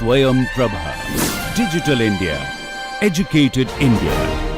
Swayam Prabha. Digital India. Educated India.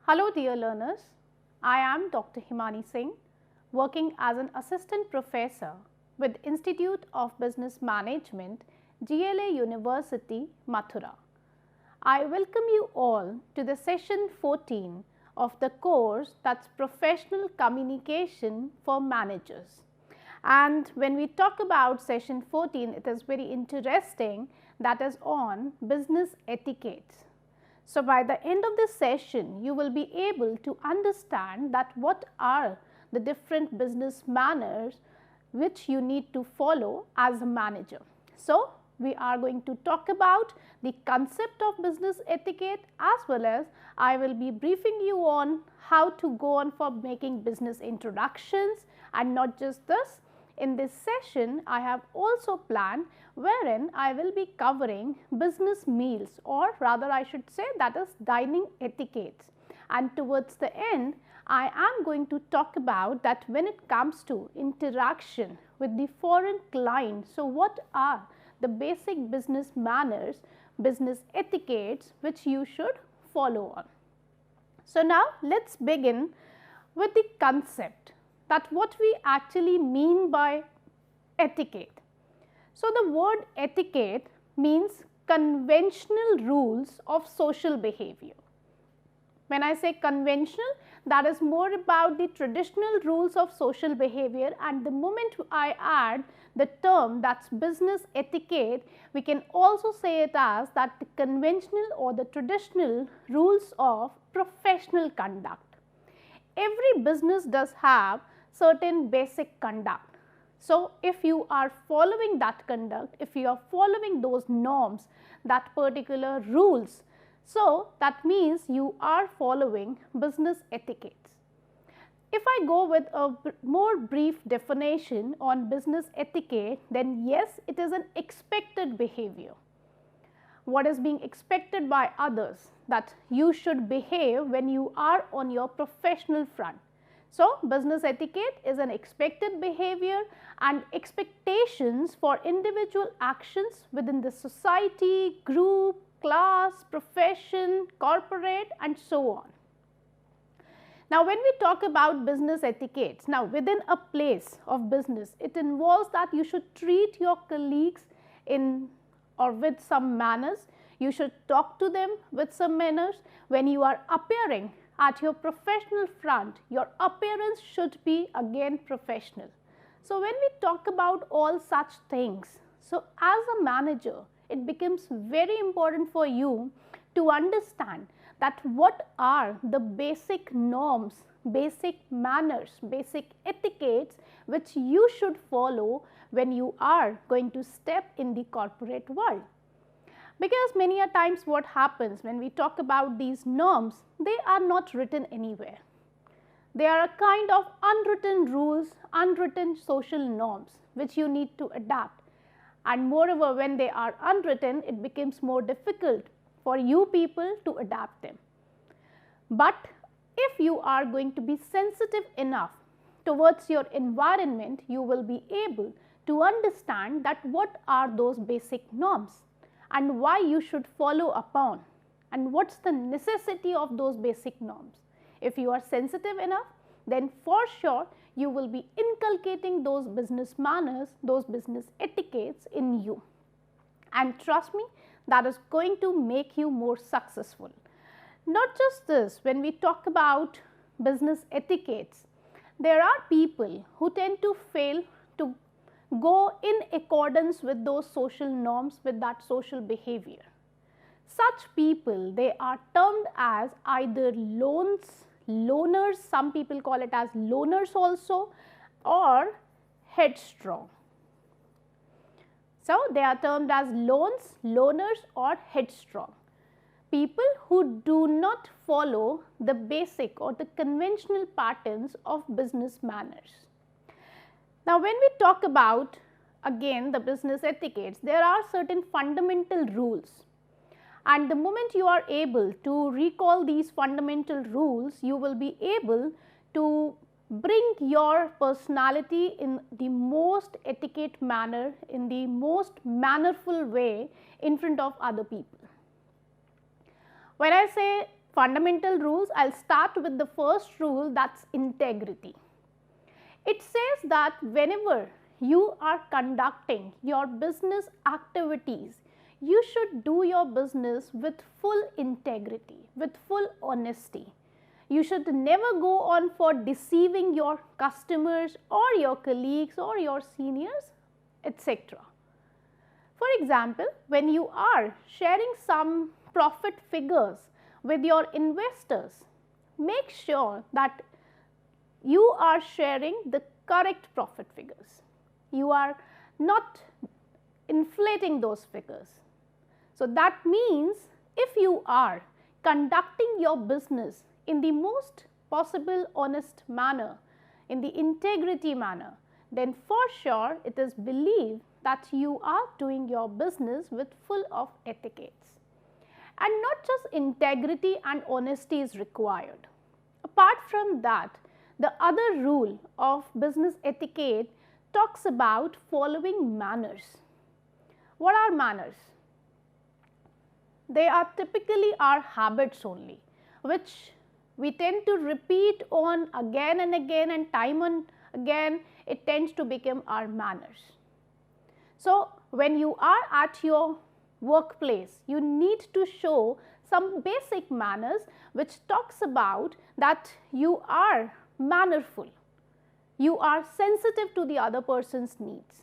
Hello dear learners, I am Dr. Himani Singh, working as an assistant professor with Institute of Business Management, GLA University, Mathura. I welcome you all to the session 14 of the course that's Professional Communication for Managers. And when we talk about session 14, it is very interesting, that is on business etiquette. So, by the end of this session, you will be able to understand that what are the different business manners which you need to follow as a manager. So, we are going to talk about the concept of business etiquette, as well as I will be briefing you on how to go on for making business introductions. And not just this, in this session I have also planned wherein I will be covering business meals, or rather I should say that is dining etiquettes. And towards the end I am going to talk about that when it comes to interaction with the foreign client, so what are the basic business manners, business etiquettes which you should follow on. So, now let us begin with the concept, that what we actually mean by etiquette. So, the word etiquette means conventional rules of social behavior. When I say conventional, that is more about the traditional rules of social behavior, and the moment I add the term that's business etiquette, we can also say it as that the conventional or the traditional rules of professional conduct. Every business does have certain basic conduct. So, if you are following that conduct, if you are following those norms, that particular rules, so that means you are following business etiquettes. If I go with a more brief definition on business etiquette, then yes, it is an expected behavior. What is being expected by others, that you should behave when you are on your professional front. So, business etiquette is an expected behavior and expectations for individual actions within the society, group, class, profession, corporate, and so on. Now, when we talk about business etiquettes, now within a place of business, it involves that you should treat your colleagues in or with some manners, you should talk to them with some manners. When you are appearing at your professional front, your appearance should be again professional. So, when we talk about all such things, so as a manager, it becomes very important for you to understand that what are the basic norms, basic manners, basic etiquettes which you should follow when you are going to step in the corporate world. Because many a times what happens when we talk about these norms, they are not written anywhere. They are a kind of unwritten rules, unwritten social norms which you need to adapt. And moreover, when they are unwritten, it becomes more difficult for you people to adapt them. But if you are going to be sensitive enough towards your environment, you will be able to understand that what are those basic norms and why you should follow upon, and what's the necessity of those basic norms. If you are sensitive enough, then for sure you will be inculcating those business manners, those business etiquettes in you. And trust me, that is going to make you more successful. Not just this, when we talk about business etiquettes, there are people who tend to fail to go in accordance with those social norms, with that social behavior. Such people, they are termed as either loners, some people call it as loners also, or headstrong. So, they are termed as loners or headstrong. people who do not follow the basic or the conventional patterns of business manners. Now, when we talk about again the business etiquettes, there are certain fundamental rules, and the moment you are able to recall these fundamental rules, you will be able to bring your personality in the most etiquette manner, in the most mannerful way in front of other people. When I say fundamental rules, I will start with the first rule, that is integrity. It says that whenever you are conducting your business activities, you should do your business with full integrity, with full honesty. You should never go on for deceiving your customers or your colleagues or your seniors, etc. For example, when you are sharing some profit figures with your investors, make sure that you are sharing the correct profit figures. You are not inflating those figures. So, that means if you are conducting your business in the most possible honest manner, in the integrity manner, then for sure it is believed that you are doing your business with full of etiquettes. And not just integrity and honesty is required. Apart from that, the other rule of business etiquette talks about following manners. What are manners? They are typically our habits only, which we tend to repeat on again and again, and time and again it tends to become our manners. So, when you are at your workplace, you need to show some basic manners which talks about that you are mannerful, you are sensitive to the other person's needs.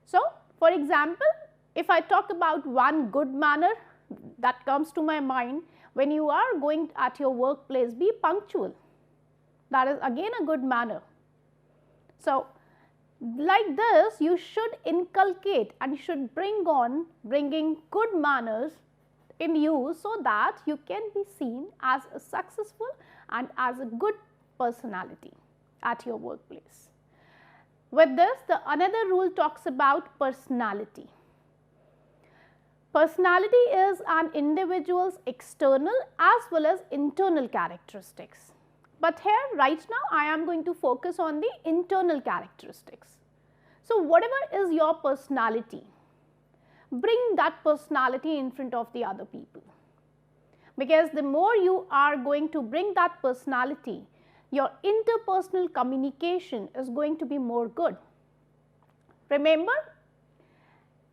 So, for example, if I talk about one good manner that comes to my mind, when you are going at your workplace, be punctual. That is again a good manner. So, like this, you should inculcate and you should bringing good manners in you, so that you can be seen as a successful and as a good personality at your workplace. With this, the another rule talks about personality. Personality is an individual's external as well as internal characteristics. But here right now I am going to focus on the internal characteristics. So, whatever is your personality, bring that personality in front of the other people, because the more you are going to bring that personality, your interpersonal communication is going to be more good. Remember,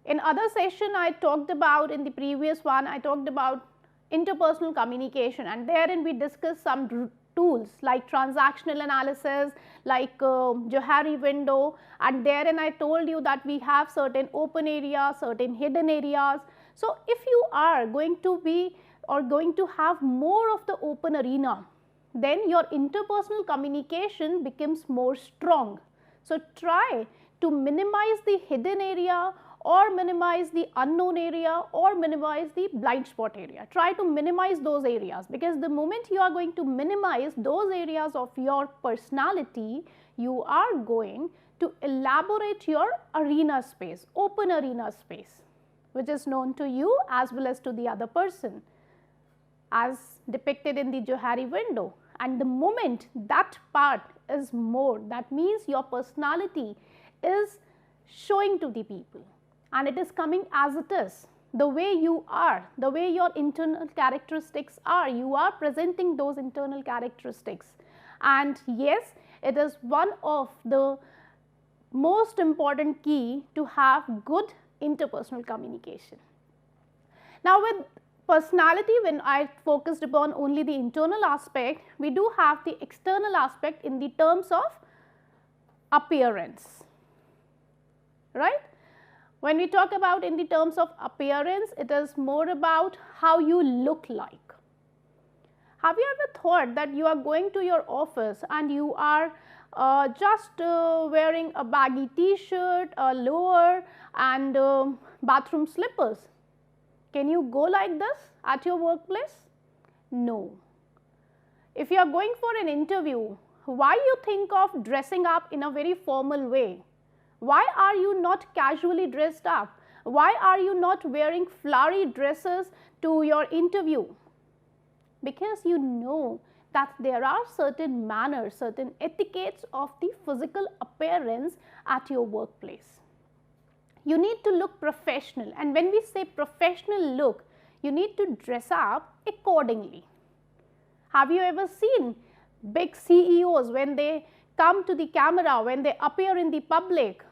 in other session I talked about, in the previous one I talked about interpersonal communication, and therein we discussed some tools like transactional analysis, like Johari window, and therein I told you that we have certain open areas, certain hidden areas. So, if you are going to be or going to have more of the open arena, then your interpersonal communication becomes more strong. So, try to minimize the hidden area, or minimize the unknown area, or minimize the blind spot area. Try to minimize those areas, because the moment you are going to minimize those areas of your personality, you are going to elaborate your arena space, open arena space, which is known to you as well as to the other person, as depicted in the Johari window. And the moment that part is more, that means your personality is showing to the people, and it is coming as it is, the way you are, the way your internal characteristics are, you are presenting those internal characteristics. And yes, it is one of the most important key to have good interpersonal communication. Now, with personality, when I focused upon only the internal aspect, we do have the external aspect in the terms of appearance, right? When we talk about in the terms of appearance, it is more about how you look like. Have you ever thought that you are going to your office and you are just wearing a baggy t-shirt, a lower and bathroom slippers? Can you go like this at your workplace? No. If you are going for an interview, why you think of dressing up in a very formal way? Why are you not casually dressed up? Why are you not wearing flowery dresses to your interview? Because you know that there are certain manners, certain etiquettes of the physical appearance at your workplace. You need to look professional, and when we say professional look, you need to dress up accordingly. Have you ever seen big CEOs when they come to the camera, when they appear in the public,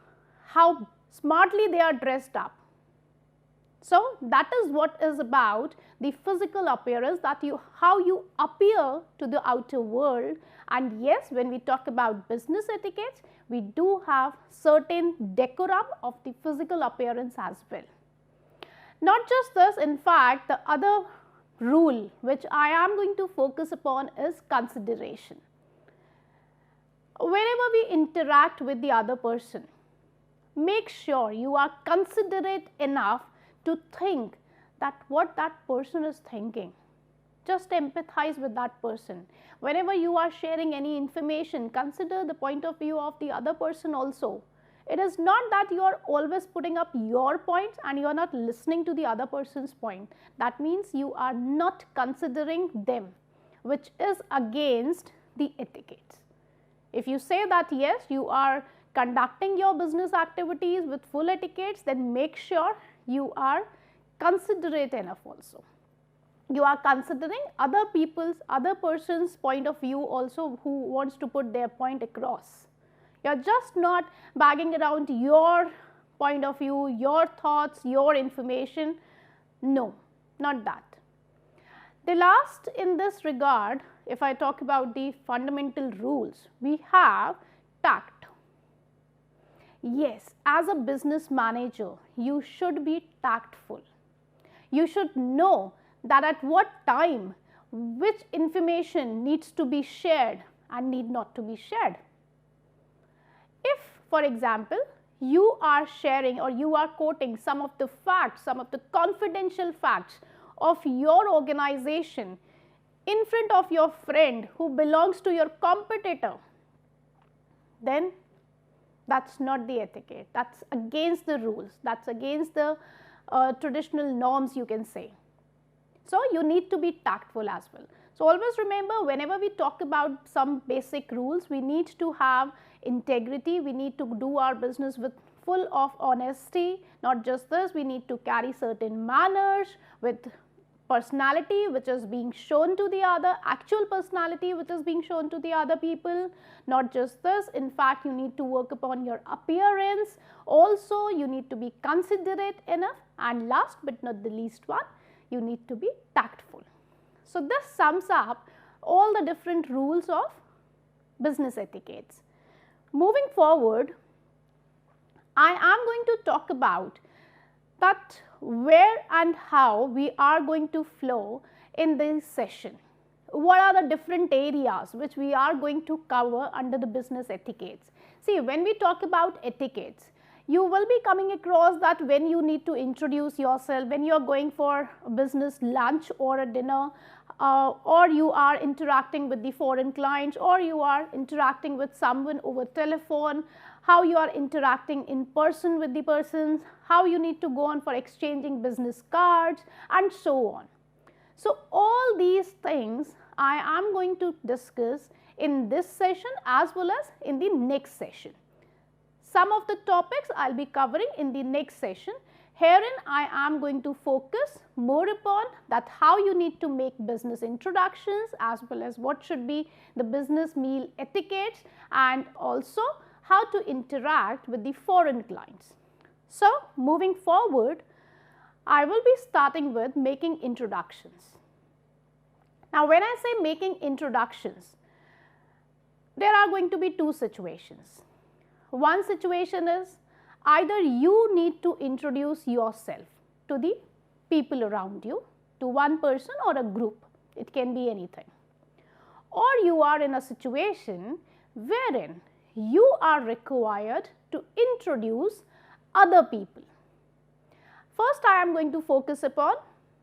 how smartly they are dressed up? So that is what is about the physical appearance, that how you appear to the outer world. And yes, when we talk about business etiquette, we do have certain decorum of the physical appearance as well. Not just this, in fact, the other rule which I am going to focus upon is consideration. Whenever we interact with the other person, make sure you are considerate enough to think that what that person is thinking. Just empathize with that person. Whenever you are sharing any information, consider the point of view of the other person also. It is not that you are always putting up your points and you are not listening to the other person's point. That means you are not considering them, which is against the etiquette. If you say that yes, you are conducting your business activities with full etiquettes, then make sure you are considerate enough also. You are considering other person's point of view also, who wants to put their point across. You are just not bagging around your point of view, your thoughts, your information. No, not that. The last in this regard, if I talk about the fundamental rules, we have tact. Yes, as a business manager, you should be tactful. You should know that at what time, which information needs to be shared and need not to be shared. If, for example, you are sharing or you are quoting some of the facts, some of the confidential facts of your organization in front of your friend who belongs to your competitor, then that's not the etiquette. That's against the rules. That's against the traditional norms, you can say. So you need to be tactful as well. So always remember, whenever we talk about some basic rules, we need to have integrity. We need to do our business with full of honesty. Not just this, we need to carry certain manners with personality which is being shown to the other, actual personality which is being shown to the other people. Not just this, in fact, you need to work upon your appearance. Also, you need to be considerate enough, and last but not the least one, you need to be tactful. So this sums up all the different rules of business etiquettes. Moving forward, I am going to talk about that where and how we are going to flow in this session. What are the different areas which we are going to cover under the business etiquettes? See, when we talk about etiquettes, you will be coming across that when you need to introduce yourself, when you are going for a business lunch or a dinner, or you are interacting with the foreign clients, or you are interacting with someone over telephone, how you are interacting in person with the persons, how you need to go on for exchanging business cards, and so on. So all these things I am going to discuss in this session as well as in the next session. Some of the topics I will be covering in the next session. Herein I am going to focus more upon that how you need to make business introductions, as well as what should be the business meal etiquettes, and also how to interact with the foreign clients. So moving forward, I will be starting with making introductions. Now when I say making introductions, there are going to be two situations. One situation is either you need to introduce yourself to the people around you, to one person or a group, it can be anything. Or you are in a situation wherein you are required to introduce other people. First, I am going to focus upon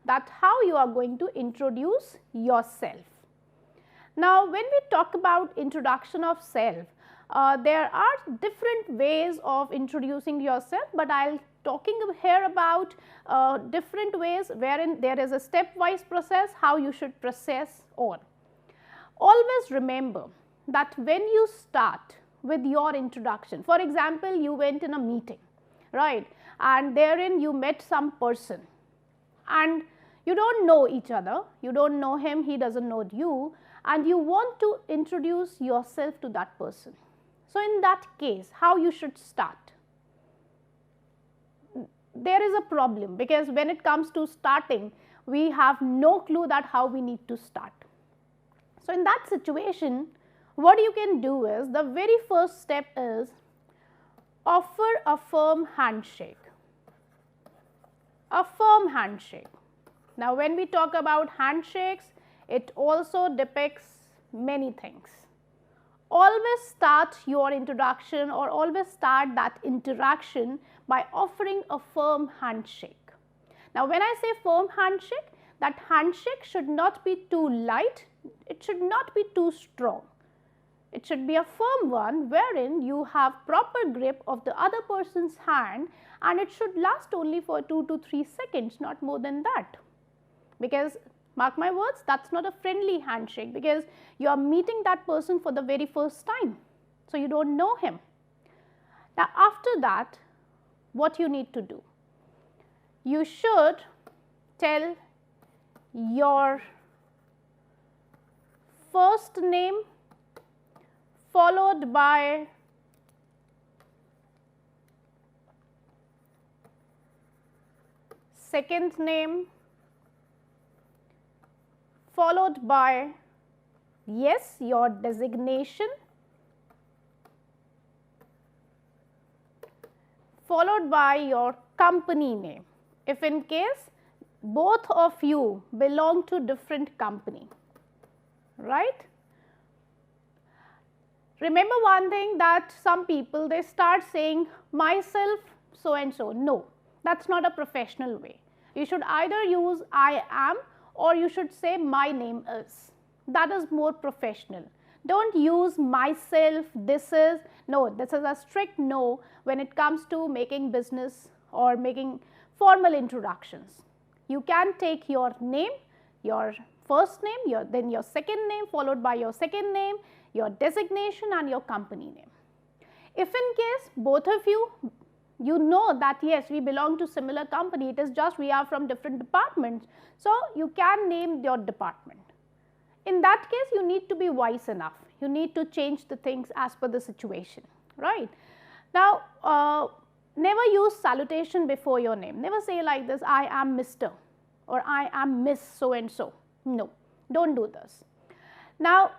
that how you are going to introduce yourself. Now, when we talk about introduction of self, there are different ways of introducing yourself, but I will talking here about different ways wherein there is a stepwise process how you should process on. Always remember that when you start with your introduction, for example, you went in a meeting, right, and therein you met some person and you do not know each other, you do not know him, he does not know you, and you want to introduce yourself to that person. So, in that case, how you should start? There is a problem, because when it comes to starting, we have no clue that how we need to start. So, in that situation, what you can do is, the very first step is offer a firm handshake. A firm handshake. Now, when we talk about handshakes, it also depicts many things. Always start your introduction or always start that interaction by offering a firm handshake. Now, when I say firm handshake, that handshake should not be too light, it should not be too strong. It should be a firm one wherein you have proper grip of the other person's hand, and it should last only for 2 to 3 seconds, not more than that. Because mark my words, that is not a friendly handshake, because you are meeting that person for the very first time. So, you do not know him. Now, after that, what you need to do? You should tell your first name followed by second name followed by, yes, your designation, followed by your company name, if in case both of you belong to different company, right. Remember one thing, that some people they start saying myself so and so. No, that is not a professional way. You should either use I am or you should say my name is. That is more professional. Do not use myself, this is, no, this is a strict no when it comes to making business or making formal introductions. You can take your name, your first name, then your second name followed by your second name, your designation and your company name. If in case both of you, you know that yes, we belong to similar company, it is just we are from different departments, so you can name your department. In that case, you need to be wise enough, you need to change the things as per the situation, right. Now, never use salutation before your name, never say like this, I am Mr. or I am Miss so and so, no, do not do this. Now,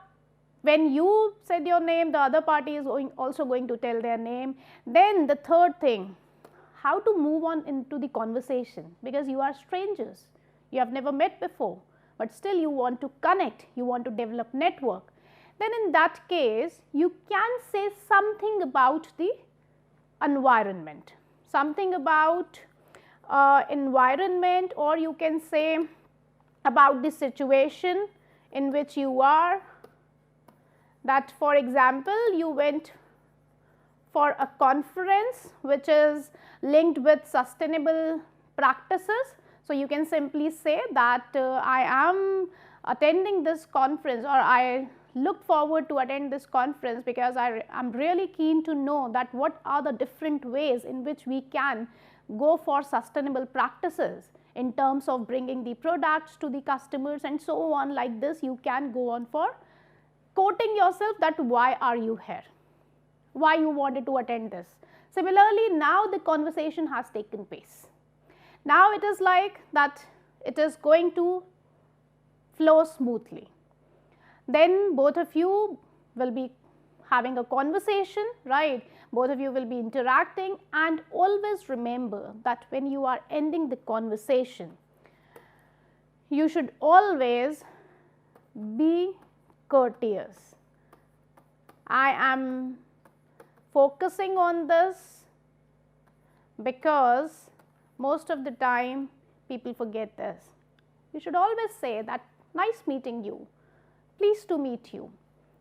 when you said your name, the other party is also going to tell their name. Then the third thing, how to move on into the conversation, because you are strangers, you have never met before, but still you want to connect, you want to develop network. Then in that case, you can say something about the environment, something about environment, or you can say about the situation in which you are. That for example, you went for a conference which is linked with sustainable practices. So, you can simply say that I am attending this conference, or I look forward to attend this conference because I am really keen to know that what are the different ways in which we can go for sustainable practices in terms of bringing the products to the customers and so on. Like this, you can go on for quoting yourself that why are you here, why you wanted to attend this. Similarly, now the conversation has taken place. Now it is like that it is going to flow smoothly. Then both of you will be having a conversation, right? Both of you will be interacting, and always remember that when you are ending the conversation, you should always be courteous. I am focusing on this because most of the time people forget this. You should always say that nice meeting you, pleased to meet you.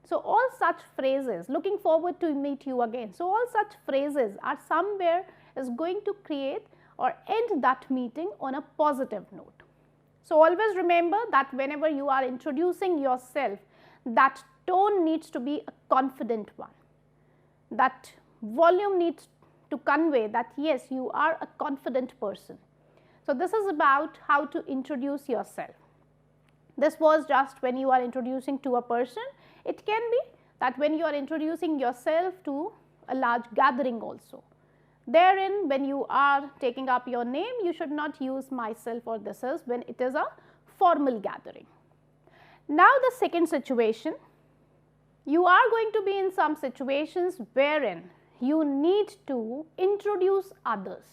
So, all such phrases, looking forward to meet you again. So, all such phrases are somewhere is going to create or end that meeting on a positive note. So, always remember that whenever you are introducing yourself, that tone needs to be a confident one. That volume needs to convey that yes, you are a confident person. So, this is about how to introduce yourself. This was just when you are introducing to a person. It can be that when you are introducing yourself to a large gathering also. Therein, when you are taking up your name, you should not use myself or this is when it is a formal gathering. Now, the second situation, you are going to be in some situations wherein you need to introduce others.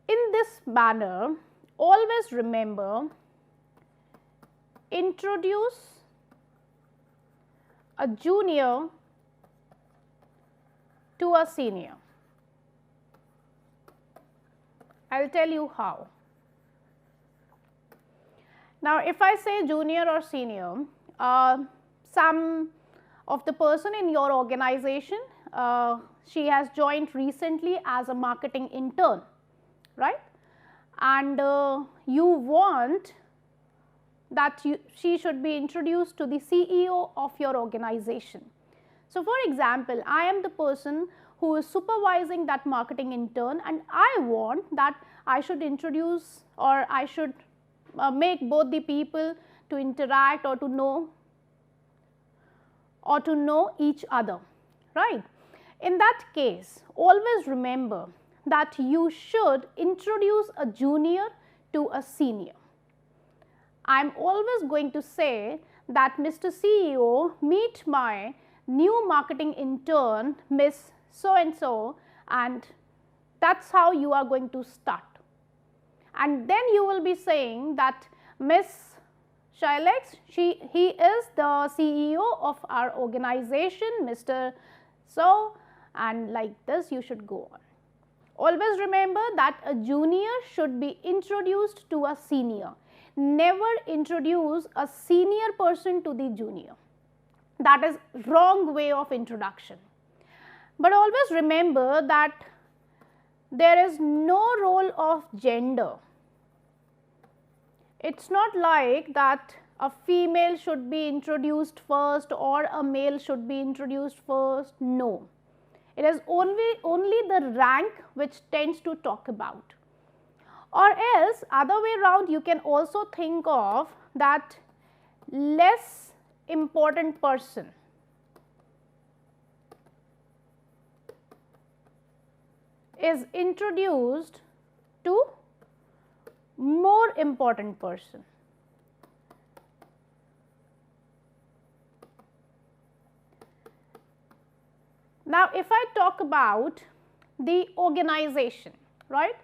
In this manner, always remember, introduce a junior to a senior. I will tell you how. Now, if I say junior or senior, some of the person in your organization, she has joined recently as a marketing intern, right? And you want that she should be introduced to the CEO of your organization. So, for example, I am the person who is supervising that marketing intern, and I want that I should introduce or I should make both the people to interact or to know each other, right? In that case, always remember that you should introduce a junior to a senior. I am always going to say that Mr. CEO, meet my new marketing intern, Miss so and so, and that is how you are going to start. And then you will be saying that Miss Shailex, he is the CEO of our organization, Mr. So, and like this you should go on. Always remember that a junior should be introduced to a senior. Never introduce a senior person to the junior. That is wrong way of introduction. But always remember that there is no role of gender. It is not like that a female should be introduced first or a male should be introduced first. No. It is only the rank which tends to talk about. Or else other way around, you can also think of that less important person is introduced to more important person. Now, if I talk about the organization, right?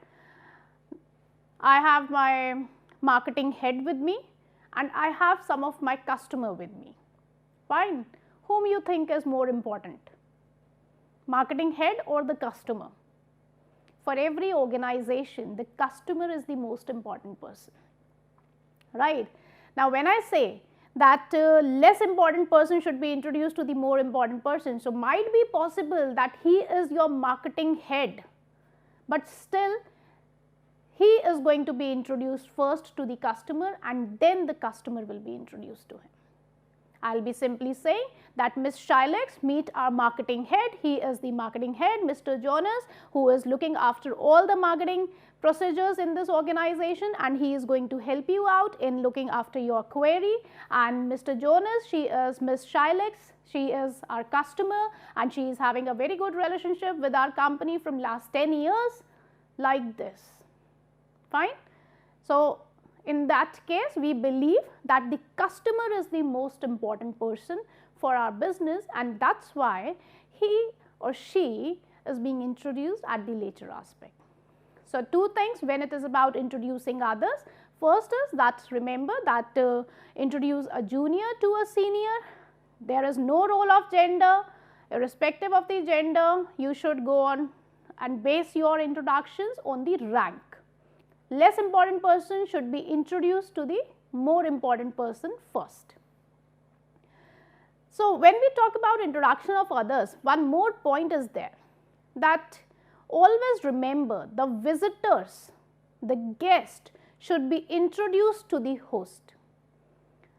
I have my marketing head with me and I have some of my customer with me, fine. Whom you think is more important, marketing head or the customer? For every organization, the customer is the most important person, right? Now, when I say that less important person should be introduced to the more important person, so might be possible that he is your marketing head, but still he is going to be introduced first to the customer and then the customer will be introduced to him. I will be simply saying that Ms. Shailex, meet our marketing head. He is the marketing head, Mr. Jonas, who is looking after all the marketing procedures in this organization, and he is going to help you out in looking after your query. And Mr. Jonas, she is Ms. Shailex, she is our customer and she is having a very good relationship with our company from last 10 years, like this, fine. So, in that case, we believe that the customer is the most important person for our business, and that is why he or she is being introduced at the later aspect. So, two things when it is about introducing others. First is that remember that introduce a junior to a senior. There is no role of gender, irrespective of the gender, you should go on and base your introductions on the rank. less important person should be introduced to the more important person first. So, when we talk about introduction of others, one more point is there, that always remember the visitors, the guest should be introduced to the host.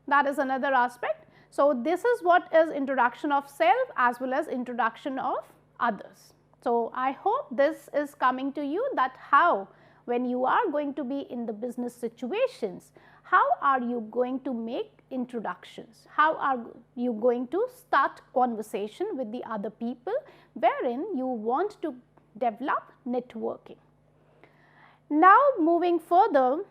That is another aspect. So, this is what is introduction of self as well as introduction of others. So, I hope this is coming to you, that how when you are going to be in the business situations, how are you going to make introductions, how are you going to start conversation with the other people wherein you want to develop networking. Now, moving further,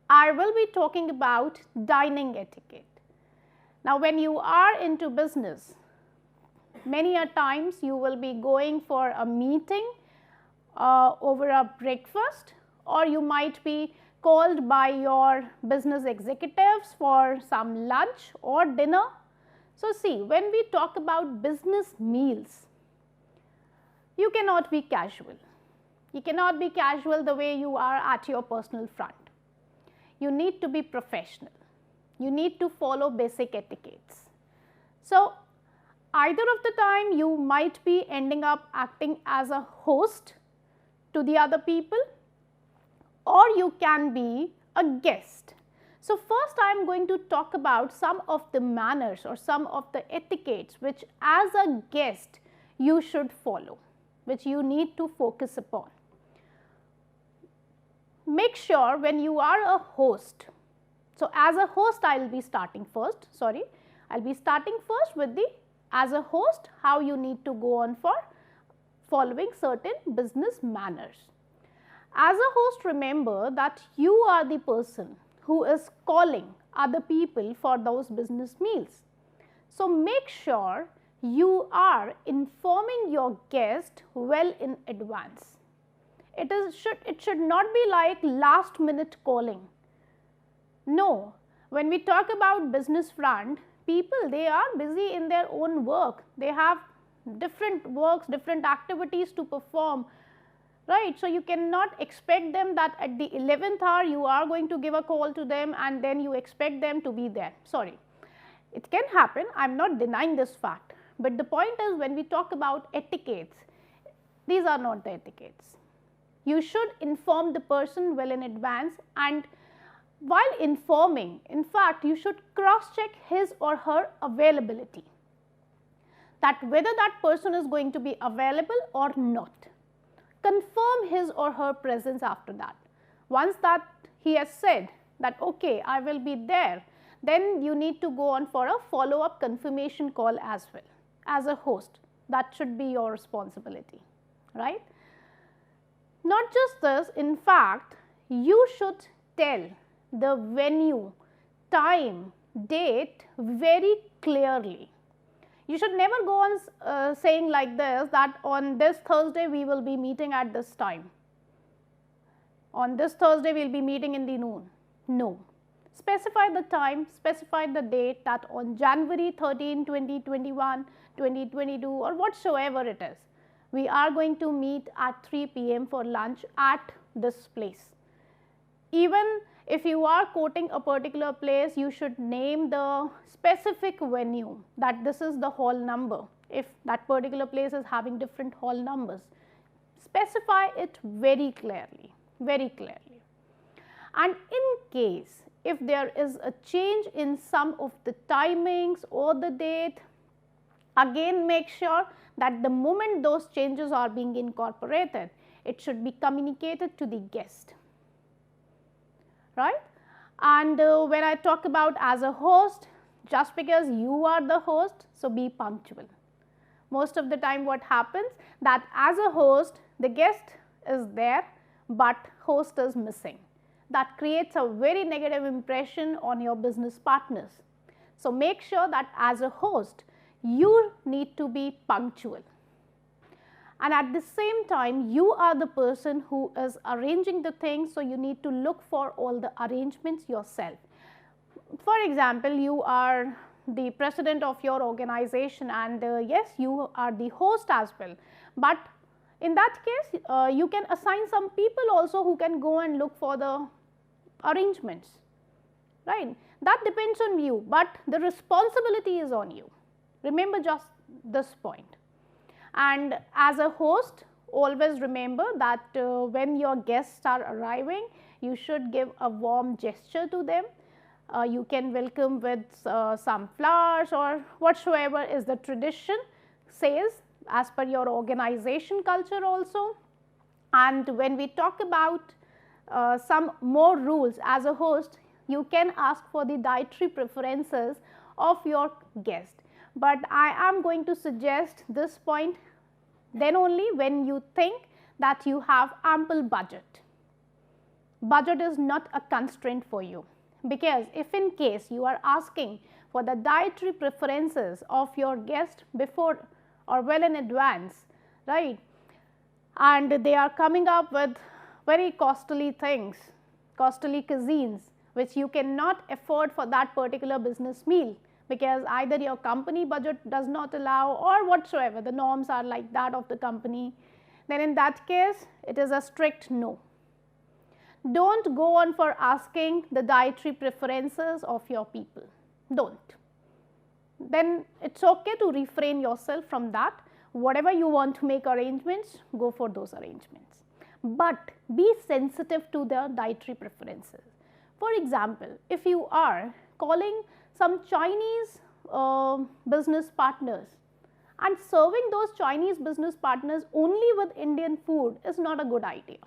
I will be talking about dining etiquette. Now, when you are into business, many a times you will be going for a meeting over a breakfast, or you might be called by your business executives for some lunch or dinner. So, see, when we talk about business meals, you cannot be casual. You cannot be casual the way you are at your personal front. You need to be professional. You need to follow basic etiquettes. So, either of the time you might be ending up acting as a host to the other people, or you can be a guest. So, first I am going to talk about some of the manners or some of the etiquettes which as a guest you should follow, which you need to focus upon. Make sure when you are a host, so as a host I will be starting first, I will be starting first with the as a host how you need to go on for following certain business manners. As a host, remember that you are the person who is calling other people for those business meals. So, make sure you are informing your guest well in advance. It should not be like last minute calling. No, when we talk about business front, people, they are busy in their own work. They have different works, different activities to perform, right. So, you cannot expect them that at the 11th hour you are going to give a call to them and then you expect them to be there. Sorry, it can happen, I am not denying this fact, but the point is when we talk about etiquettes, these are not the etiquettes. You should inform the person well in advance, and while informing, in fact, you should cross check his or her availability, that whether that person is going to be available or not. Confirm his or her presence after that. Once that he has said that okay, I will be there, then you need to go on for a follow up confirmation call as well. As a host, that should be your responsibility, right. Not just this, in fact, you should tell the venue, time, date very clearly. You should never go on saying like this, that on this Thursday we will be meeting at this time, on this Thursday we will be meeting in the noon. No, specify the time, specify the date, that on January 13, 2021, 2022 or whatsoever it is, we are going to meet at 3 p.m. for lunch at this place. Even if you are quoting a particular place, you should name the specific venue, that this is the hall number. If that particular place is having different hall numbers, specify it very clearly, very clearly. And in case if there is a change in some of the timings or the date, again make sure that the moment those changes are being incorporated, it should be communicated to the guest, right. And when I talk about as a host, just because you are the host, so be punctual. Most of the time what happens, that as a host the guest is there but host is missing. That creates a very negative impression on your business partners. So, make sure that as a host you need to be punctual, and at the same time you are the person who is arranging the things. So, you need to look for all the arrangements yourself. For example, you are the president of your organization and yes, you are the host as well, but In that case, you can assign some people also who can go and look for the arrangements, right. That depends on you, but the responsibility is on you. Remember just this point. And as a host, always remember that when your guests are arriving, you should give a warm gesture to them. You can welcome with some flowers or whatsoever is the tradition says as per your organization culture also. And when we talk about some more rules as a host, you can ask for the dietary preferences of your guest. But I am going to suggest this point then only when you think that you have ample budget. Budget is not a constraint for you, because if in case you are asking for the dietary preferences of your guest before or well in advance, right, and they are coming up with very costly things, costly cuisines which you cannot afford for that particular business meal, because either your company budget does not allow or whatsoever the norms are like that of the company, then in that case it is a strict no. Don't go on for asking the dietary preferences of your people, don't. Then it is okay to refrain yourself from that. Whatever you want to make arrangements, go for those arrangements, but be sensitive to their dietary preferences. For example, if you are calling some Chinese business partners and serving those Chinese business partners only with Indian food is not a good idea.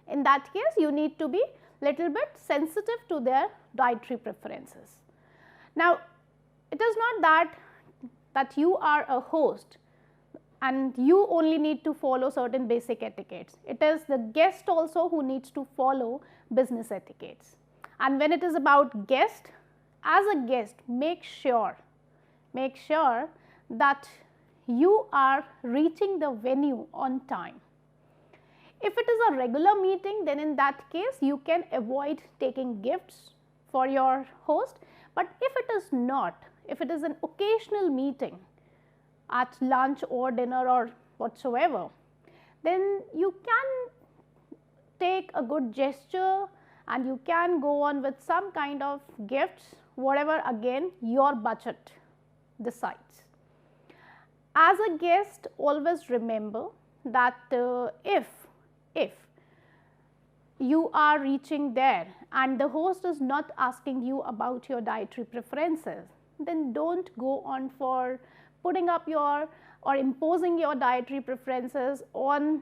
In that case, you need to be little bit sensitive to their dietary preferences. Now, it is not that you are a host and you only need to follow certain basic etiquettes. It is the guest also who needs to follow business etiquettes. And when it is about guest, as a guest, make sure that you are reaching the venue on time. If it is a regular meeting, then in that case you can avoid taking gifts for your host. But if it is not, if it is an occasional meeting at lunch or dinner or whatsoever, then you can take a good gesture and you can go on with some kind of gifts, whatever again your budget decides. As a guest, always remember that if you are reaching there and the host is not asking you about your dietary preferences, then don't go on for putting up your or imposing your dietary preferences on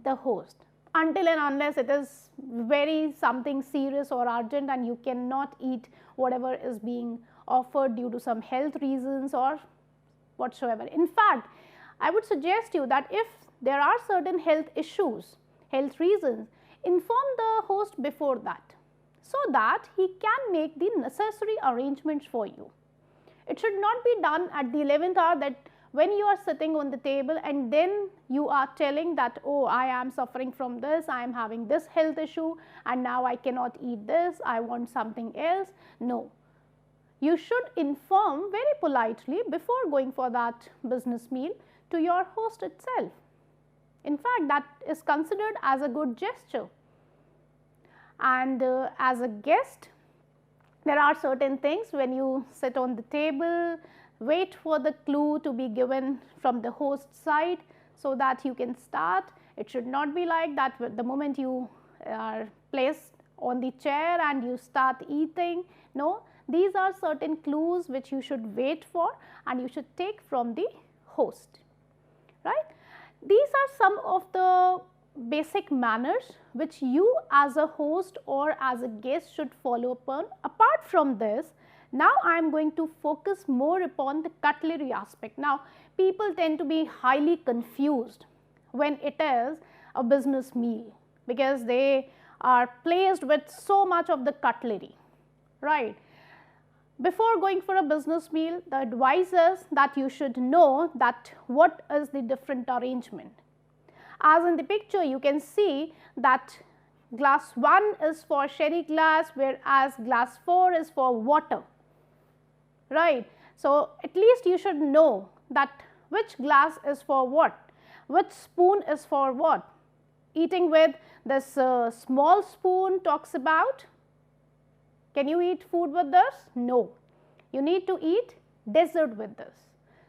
the host until and unless it is very something serious or urgent and you cannot eat whatever is being offered due to some health reasons or whatsoever. In fact, I would suggest you that if there are certain health issues, health reasons, inform the host before that, so that he can make the necessary arrangements for you. It should not be done at the 11th hour, that when you are sitting on the table and then you are telling that, oh, I am suffering from this, I am having this health issue and now I cannot eat this, I want something else. No. You should inform very politely before going for that business meal to your host itself. In fact, that is considered as a good gesture. And as a guest, there are certain things when you sit on the table, wait for the clue to be given from the host side so that you can start. It should not be like that the moment you are placed on the chair and you start eating. No, these are certain clues which you should wait for and you should take from the host, right. These are some of the basic manners which you as a host or as a guest should follow upon. Apart from this, now I am going to focus more upon the cutlery aspect. Now, people tend to be highly confused when it is a business meal because they are placed with so much of the cutlery, right. Before going for a business meal, the advice is that you should know that what is the different arrangement. As in the picture, you can see that glass 1 is for sherry glass, whereas glass 4 is for water, right. So, at least you should know that which glass is for what. which spoon is for what? Eating with this small spoon talks about. Can you eat food with this? No. You need to eat dessert with this.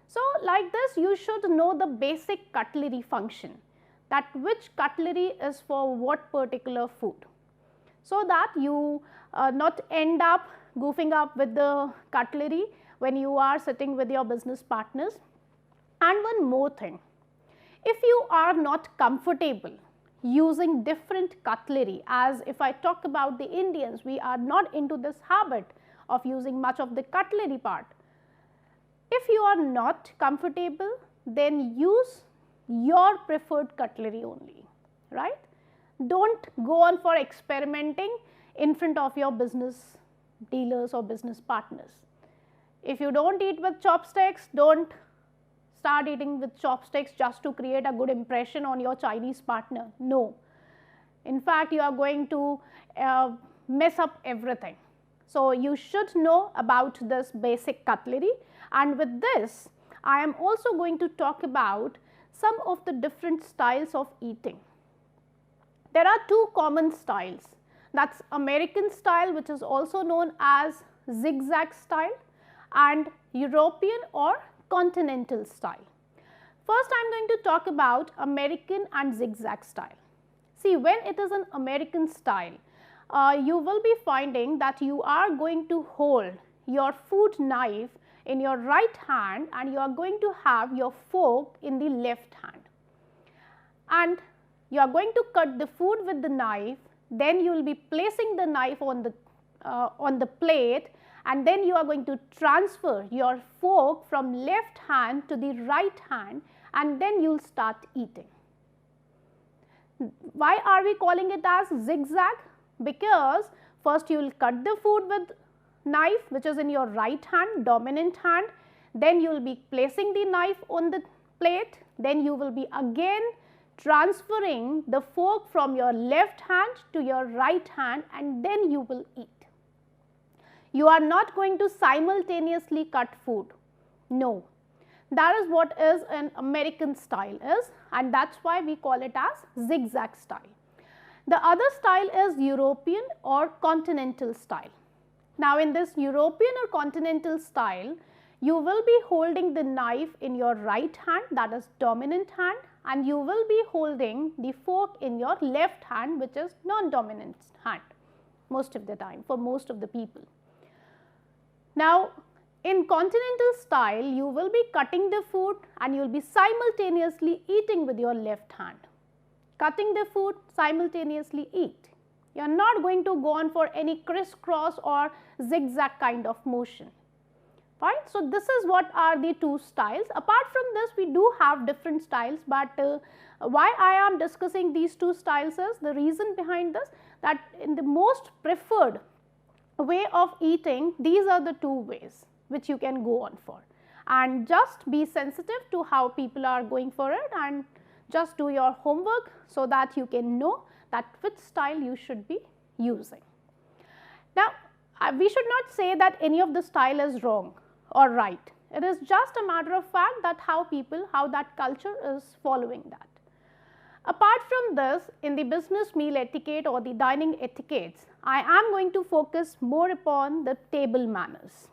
So, like this you should know the basic cutlery function, that which cutlery is for what particular food, so that you not end up goofing up with the cutlery when you are sitting with your business partners. And one more thing, if you are not comfortable using different cutlery, as if I talk about the Indians, we are not into this habit of using much of the cutlery part. If you are not comfortable, then use your preferred cutlery only, right? Don't go on for experimenting in front of your business dealers or business partners. If you don't eat with chopsticks, don't start eating with chopsticks just to create a good impression on your Chinese partner. No. In fact, you are going to mess up everything. So, you should know about this basic cutlery, and with this I am also going to talk about some of the different styles of eating. There are two common styles, that is American style, which is also known as zigzag style, and European or continental style. First I am going to talk about American and zigzag style. See, when it is an American style, you will be finding that you are going to hold your food knife in your right hand and you are going to have your fork in the left hand, and you are going to cut the food with the knife, then you will be placing the knife on the plate, and then you are going to transfer your fork from left hand to the right hand, and then you will start eating. Why are we calling it as zigzag? Because first you will cut the food with knife which is in your right hand, dominant hand, then you will be placing the knife on the plate, then you will be again transferring the fork from your left hand to your right hand, and then you will eat. You are not going to simultaneously cut food. No. That is what is an American style is, and that is why we call it as zigzag style. The other style is European or continental style. Now, in this European or continental style, you will be holding the knife in your right hand, that is dominant hand, and you will be holding the fork in your left hand, which is non-dominant hand most of the time for most of the people. Now, in continental style, you will be cutting the food and you will be simultaneously eating with your left hand. Cutting the food, simultaneously eat. You are not going to go on for any crisscross or zigzag kind of motion. Fine. So, this is what are the two styles. Apart from this, we do have different styles, but why I am discussing these two styles is the reason behind this, that in the most preferred way of eating, these are the two ways which you can go on for, and just be sensitive to how people are going for it and just do your homework so that you can know that which style you should be using. Now, we should not say that any of the style is wrong or right. It is just a matter of fact that how that culture is following that. Apart from this, in the business meal etiquette or the dining etiquettes, I am going to focus more upon the table manners.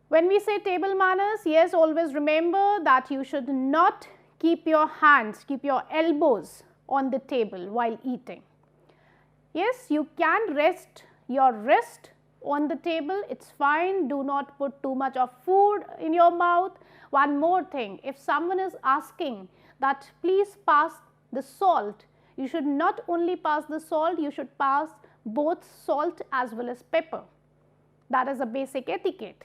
When we say table manners, yes, always remember that you should not keep your hands, keep your elbows on the table while eating. Yes, you can rest your wrist on the table, it is fine, do not put too much of food in your mouth. One more thing, if someone is asking that please pass the salt, you should not only pass the salt, you should pass both salt as well as pepper. That is a basic etiquette,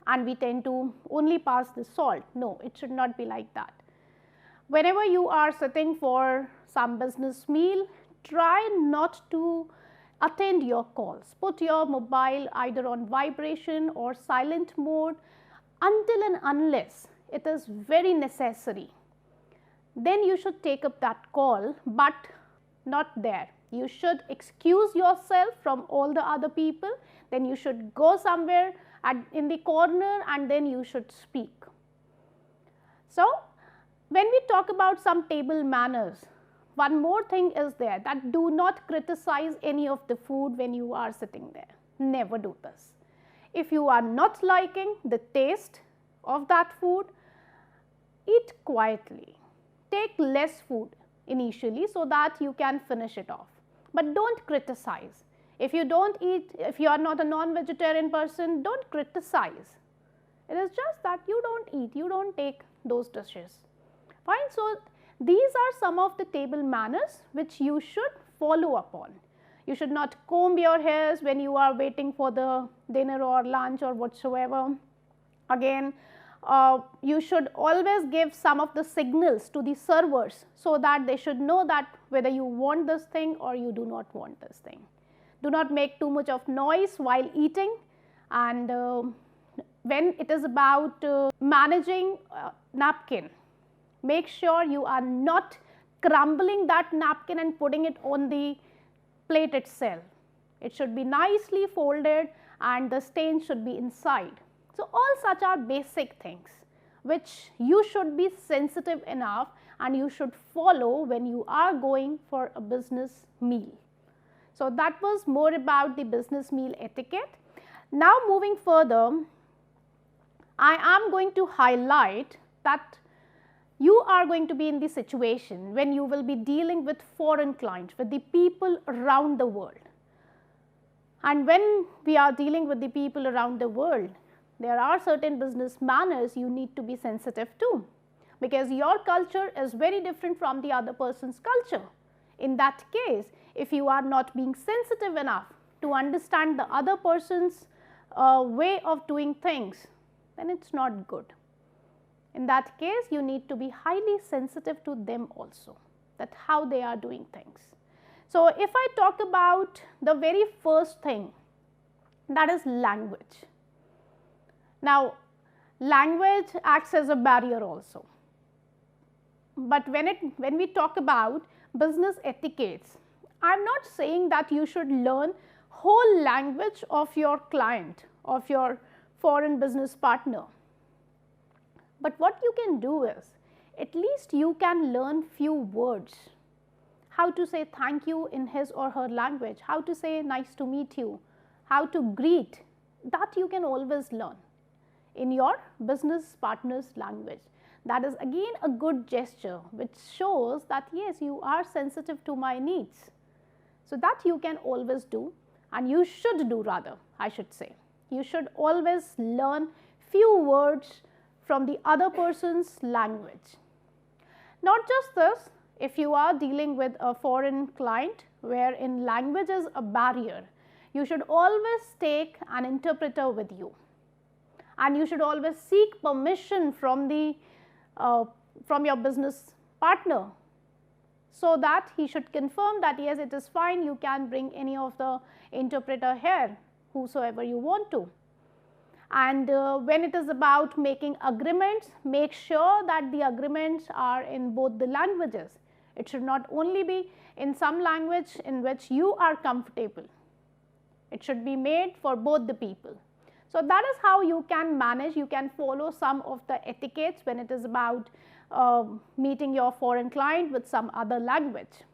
and we tend to only pass the salt. No, it should not be like that. Whenever you are sitting for some business meal, try not to attend your calls. Put your mobile either on vibration or silent mode until and unless it is very necessary. Then you should take up that call, but not there. You should excuse yourself from all the other people, then you should go somewhere in the corner and then you should speak. So, when we talk about some table manners, one more thing is there, that do not criticize any of the food when you are sitting there. Never do this. If you are not liking the taste of that food, eat quietly. Take less food initially so that you can finish it off. But don't criticize. If you don't eat, if you are not a non-vegetarian person, don't criticize. It is just that you don't eat, you don't take those dishes. Fine. So these are some of the table manners which you should follow upon. You should not comb your hairs when you are waiting for the dinner or lunch or whatsoever. Again, you should always give some of the signals to the servers so that they should know that whether you want this thing or you do not want this thing. Do not make too much of noise while eating, and when it is about managing napkin, make sure you are not crumbling that napkin and putting it on the plate itself. It should be nicely folded and the stain should be inside. So all such are basic things which you should be sensitive enough and you should follow when you are going for a business meal. So that was more about the business meal etiquette. Now moving further, I am going to highlight that you are going to be in the situation when you will be dealing with foreign clients, with the people around the world. And when we are dealing with the people around the world, there are certain business manners you need to be sensitive to, because your culture is very different from the other person's culture. In that case, if you are not being sensitive enough to understand the other person's way of doing things, then it's not good. In that case, you need to be highly sensitive to them also, that how they are doing things. So if I talk about the very first thing, that is language. Now, language acts as a barrier also. But when we talk about business etiquettes, I am not saying that you should learn whole language of your client, of your foreign business partner. But what you can do is, at least you can learn few words. How to say thank you in his or her language, how to say nice to meet you, how to greet, that you can always learn in your business partner's language. That is again a good gesture which shows that yes, you are sensitive to my needs. So that you can always do, and you should do rather, I should say. You should always learn few words from the other person's language. Not just this, if you are dealing with a foreign client wherein language is a barrier, you should always take an interpreter with you, and you should always seek permission from your business partner, so that he should confirm that yes, it is fine, you can bring any of the interpreter here, whosoever you want to. And when it is about making agreements, make sure that the agreements are in both the languages. It should not only be in some language in which you are comfortable. It should be made for both the people. So that is how you can manage, you can follow some of the etiquettes when it is about meeting your foreign client with some other language.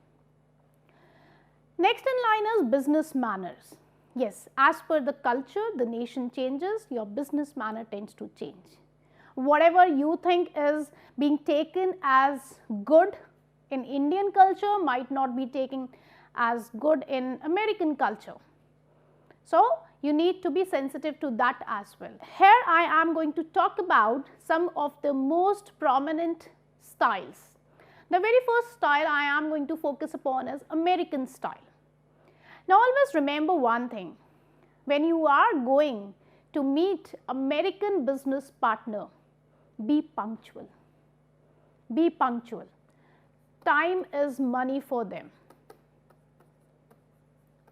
Next in line is business manners. Yes, as per the culture, the nation changes, your business manner tends to change. Whatever you think is being taken as good in Indian culture might not be taken as good in American culture. So you need to be sensitive to that as well. Here I am going to talk about some of the most prominent styles. The very first style I am going to focus upon is American style. Now always remember one thing, when you are going to meet American business partner, be punctual. Be punctual. Time is money for them.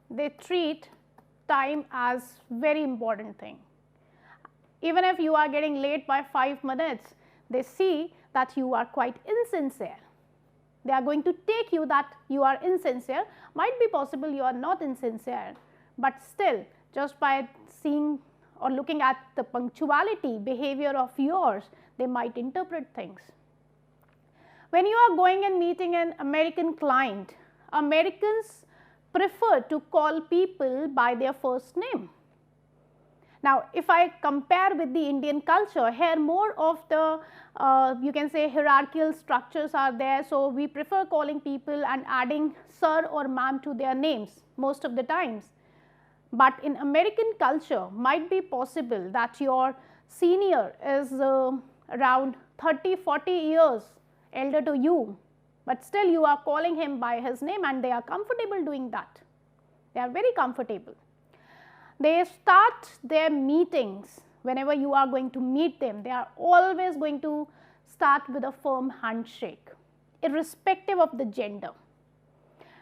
They treat time as very important thing. Even if you are getting late by 5 minutes, they see that you are quite insincere. They are going to take you that you are insincere. Might be possible you are not insincere, but still just by seeing or looking at the punctuality behavior of yours, they might interpret things. When you are going and meeting an American client, Americans prefer to call people by their first name. Now, if I compare with the Indian culture, here more of the you can say hierarchical structures are there. So, we prefer calling people and adding sir or ma'am to their names most of the times. But in American culture, might be possible that your senior is around 30-40 years elder to you, but still you are calling him by his name and they are comfortable doing that. They are very comfortable. They start their meetings whenever you are going to meet them. They are always going to start with a firm handshake, irrespective of the gender.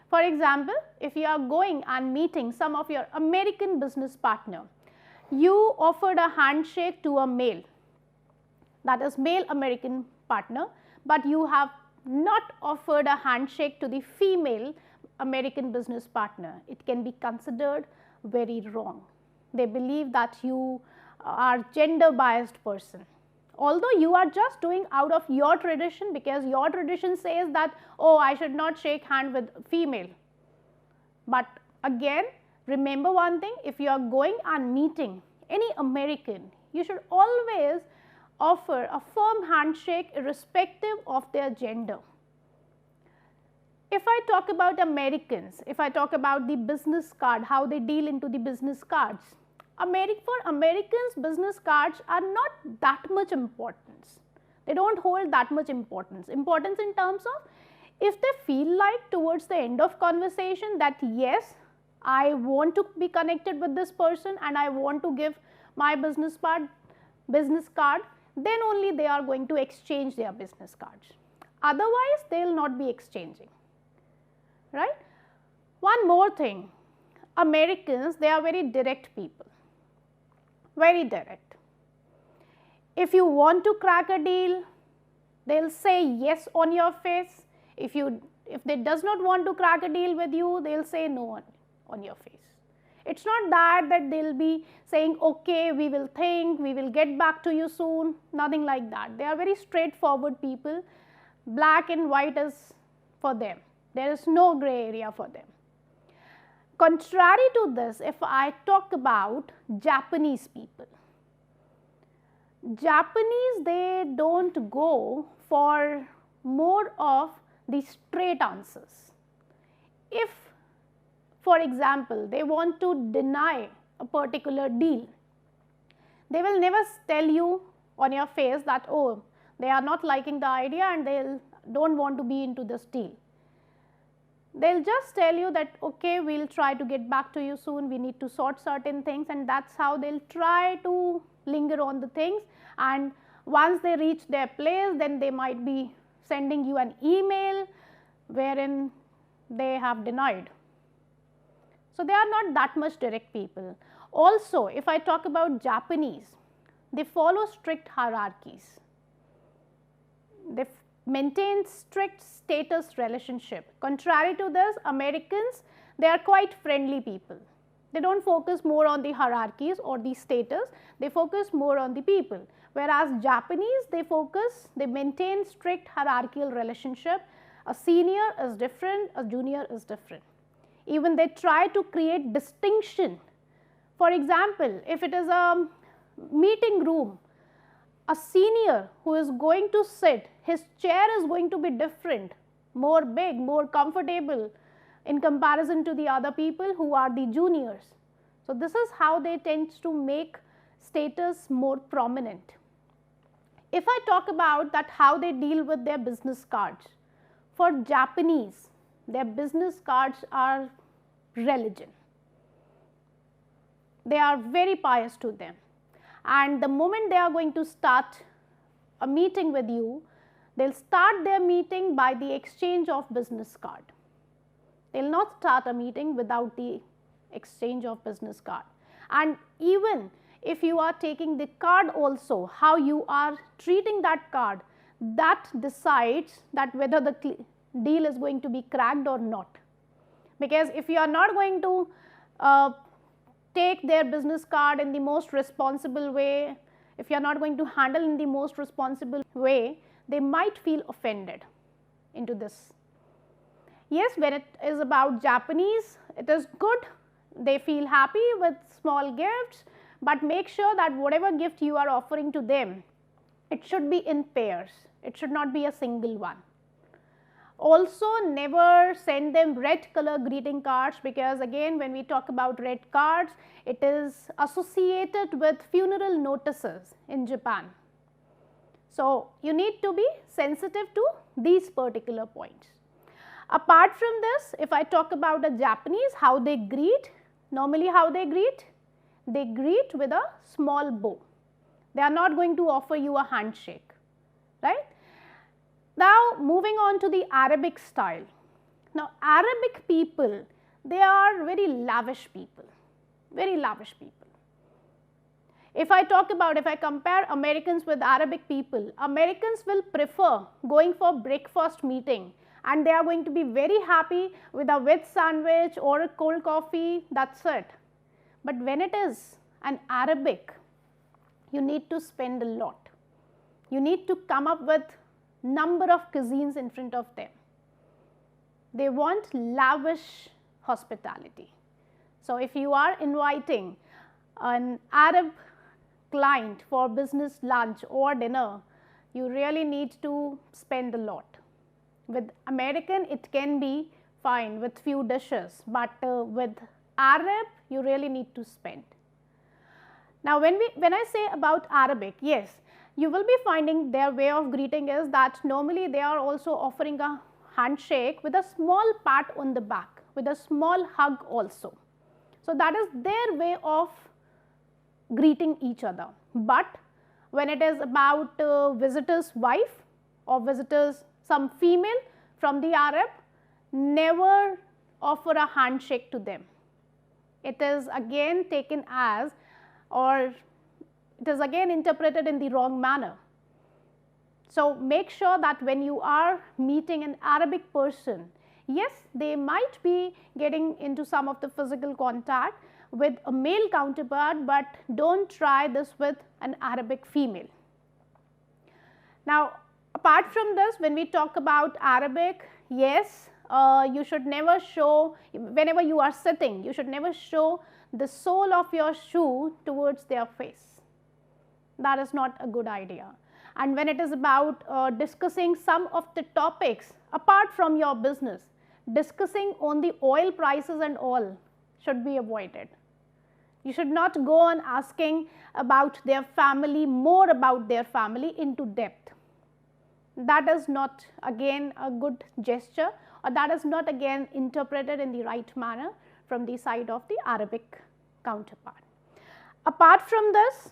For example, if you are going and meeting some of your American business partner, you offered a handshake to a male, that is male American partner, but you have not offered a handshake to the female American business partner. It can be considered very wrong. They believe that you are gender biased person. Although you are just doing out of your tradition, because your tradition says that, oh, I should not shake hand with female. But again, remember one thing, if you are going and meeting any American, you should always offer a firm handshake irrespective of their gender. If I talk about Americans, if I talk about the business card, how they deal into the business cards, for Americans, business cards are not that much importance. They don't hold that much importance. Importance in terms of if they feel like towards the end of conversation that yes, I want to be connected with this person and I want to give my business card, then only they are going to exchange their business cards. Otherwise, they will not be exchanging. Right? One more thing, Americans, they are very direct people, very direct. If you want to crack a deal, they will say yes on your face. If they does not want to crack a deal with you, they will say no on your face. It's not that they will be saying, okay, we will think, we will get back to you soon, nothing like that. They are very straightforward people, black and white is for them. There is no gray area for them. Contrary to this, if I talk about Japanese people, Japanese, they don't go for more of the straight answers. If, for example, they want to deny a particular deal, they will never tell you on your face that, oh, they are not liking the idea and they don't want to be into this deal. They will just tell you that, okay, we will try to get back to you soon, we need to sort certain things, and that is how they will try to linger on the things, and once they reach their place, then they might be sending you an email wherein they have denied. So, they are not that much direct people. Also, if I talk about Japanese, they follow strict hierarchies. They maintain strict status relationship. Contrary to this, Americans, they are quite friendly people. They don't focus more on the hierarchies or the status, they focus more on the people. Whereas Japanese, they maintain strict hierarchical relationship. A senior is different, a junior is different. Even they try to create distinction. For example, if it is a meeting room, a senior who is going to sit, his chair is going to be different, more big, more comfortable in comparison to the other people who are the juniors. So, this is how they tend to make status more prominent. If I talk about that how they deal with their business cards, for Japanese, their business cards are religion. They are very pious to them. And the moment they are going to start a meeting with you, they will start their meeting by the exchange of business card. They will not start a meeting without the exchange of business card. And even if you are taking the card also, how you are treating that card, that decides that whether the deal is going to be cracked or not. Because if you are not going to take their business card in the most responsible way, if you are not going to handle in the most responsible way, they might feel offended. into this. Yes, when it is about Japanese, it is good. They feel happy with small gifts, but make sure that whatever gift you are offering to them, it should be in pairs. It should not be a single one. Also, never send them red color greeting cards, because again, when we talk about red cards, it is associated with funeral notices in Japan. So, you need to be sensitive to these particular points. Apart from this, if I talk about the Japanese, how they greet, normally how they greet with a small bow. They are not going to offer you a handshake, right? Now, moving on to the Arabic style. Now, Arabic people, they are very lavish people, very lavish people. If I compare Americans with Arabic people, Americans will prefer going for breakfast meeting, and they are going to be very happy with a veg sandwich or a cold coffee, that's it. But when it is an Arabic, you need to spend a lot. You need to come up with number of cuisines in front of them. They want lavish hospitality. So, if you are inviting an Arab client for business lunch or dinner, you really need to spend a lot. With American, it can be fine with few dishes, but with Arab, you really need to spend. Now, when I say about Arabic, yes, you will be finding their way of greeting is that normally they are also offering a handshake with a small pat on the back, with a small hug also. So, that is their way of greeting each other. But when it is about visitor's wife or visitor's some female from the Arab, never offer a handshake to them. It is again taken as, or it is again interpreted in the wrong manner. So, make sure that when you are meeting an Arabic person, yes, they might be getting into some of the physical contact with a male counterpart, but do not try this with an Arabic female. Now, apart from this, when we talk about Arabic, yes, you should never show, whenever you are sitting, you should never show the sole of your shoe towards their face. That is not a good idea. And when it is about discussing some of the topics apart from your business, discussing on the oil prices and all should be avoided. You should not go on asking about their family, more about their family into depth. That is not again a good gesture, or that is not again interpreted in the right manner from the side of the Arabic counterpart. Apart from this,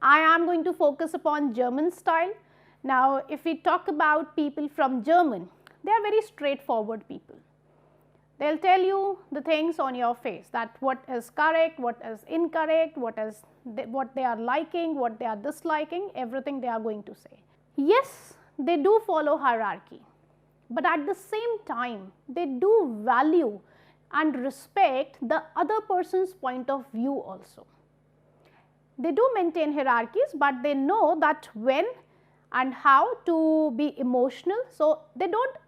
I am going to focus upon German style. Now, if we talk about people from German, they are very straightforward people. They will tell you the things on your face, that what is correct, what is incorrect, what they are liking, what they are disliking, everything they are going to say. Yes, they do follow hierarchy, but at the same time, they do value and respect the other person's point of view also. They do maintain hierarchies, but they know that when and how to be emotional. So, they do not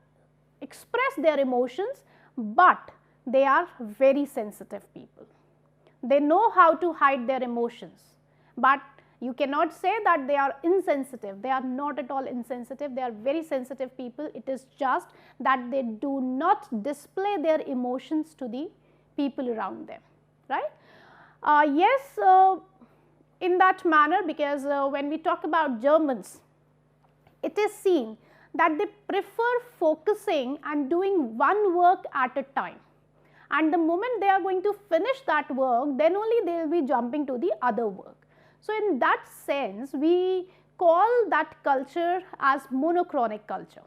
express their emotions, but they are very sensitive people. They know how to hide their emotions, but you cannot say that they are insensitive. They are not at all insensitive. They are very sensitive people. It is just that they do not display their emotions to the people around them, right? Yes, in that manner, because when we talk about Germans, it is seen that they prefer focusing and doing one work at a time. And the moment they are going to finish that work, then only they will be jumping to the other work. So, in that sense, we call that culture as monochronic culture.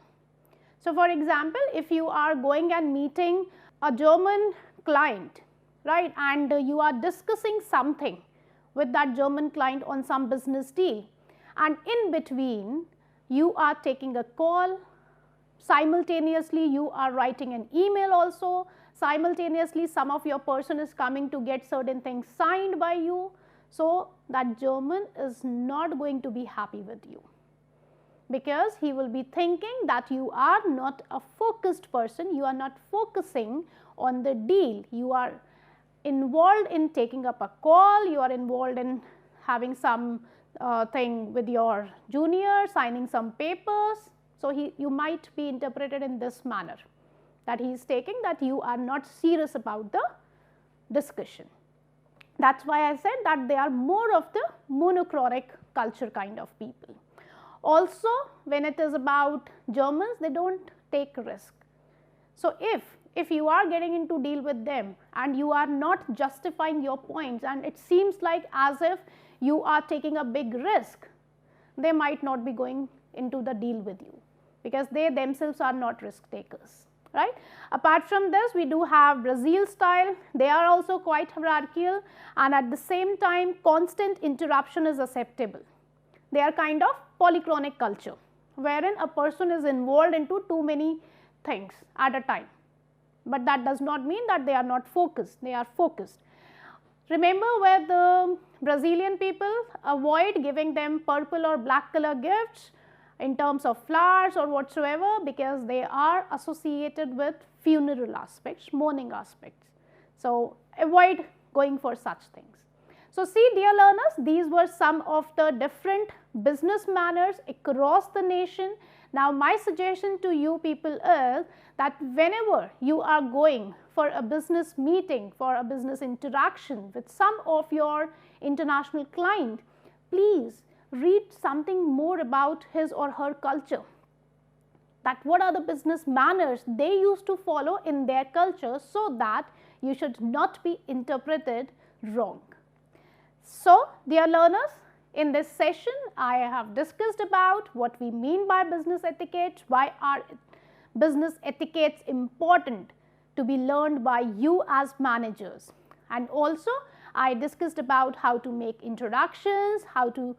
So, for example, if you are going and meeting a German client, right, and you are discussing something with that German client on some business deal, and in between you are taking a call, simultaneously you are writing an email also, simultaneously some of your person is coming to get certain things signed by you. So, that German is not going to be happy with you. because he will be thinking that you are not a focused person, you are not focusing on the deal, you are involved in taking up a call, you are involved in having some thing with your junior, signing some papers. So, you might be interpreted in this manner, that he is taking that you are not serious about the discussion. That is why I said that they are more of the monochronic culture kind of people. Also, when it is about Germans, they do not take risk. So, if you are getting into deal with them and you are not justifying your points and it seems like as if you are taking a big risk, they might not be going into the deal with you, because they themselves are not risk takers, right. Apart from this, we do have Brazil style. They are also quite hierarchical, and at the same time constant interruption is acceptable. They are kind of polychronic culture, wherein a person is involved into too many things at a time, but that does not mean that they are not focused, they are focused. Remember where the Brazilian people avoid giving them purple or black color gifts in terms of flowers or whatsoever, because they are associated with funeral aspects, mourning aspects. So, avoid going for such things. So, see dear learners, these were some of the different business manners across the nation. Now, my suggestion to you people is that whenever you are going for a business meeting, for a business interaction with some of your international client, please read something more about his or her culture, that what are the business manners they used to follow in their culture, so that you should not be interpreted wrong. So, dear learners, in this session I have discussed about what we mean by business etiquette, why are business etiquettes important to be learned by you as managers, and also I discussed about how to make introductions, how to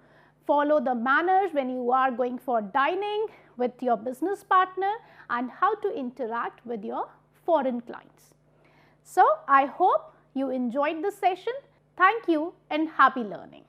follow the manners when you are going for dining with your business partner, and how to interact with your foreign clients. So, I hope you enjoyed this session. Thank you and happy learning.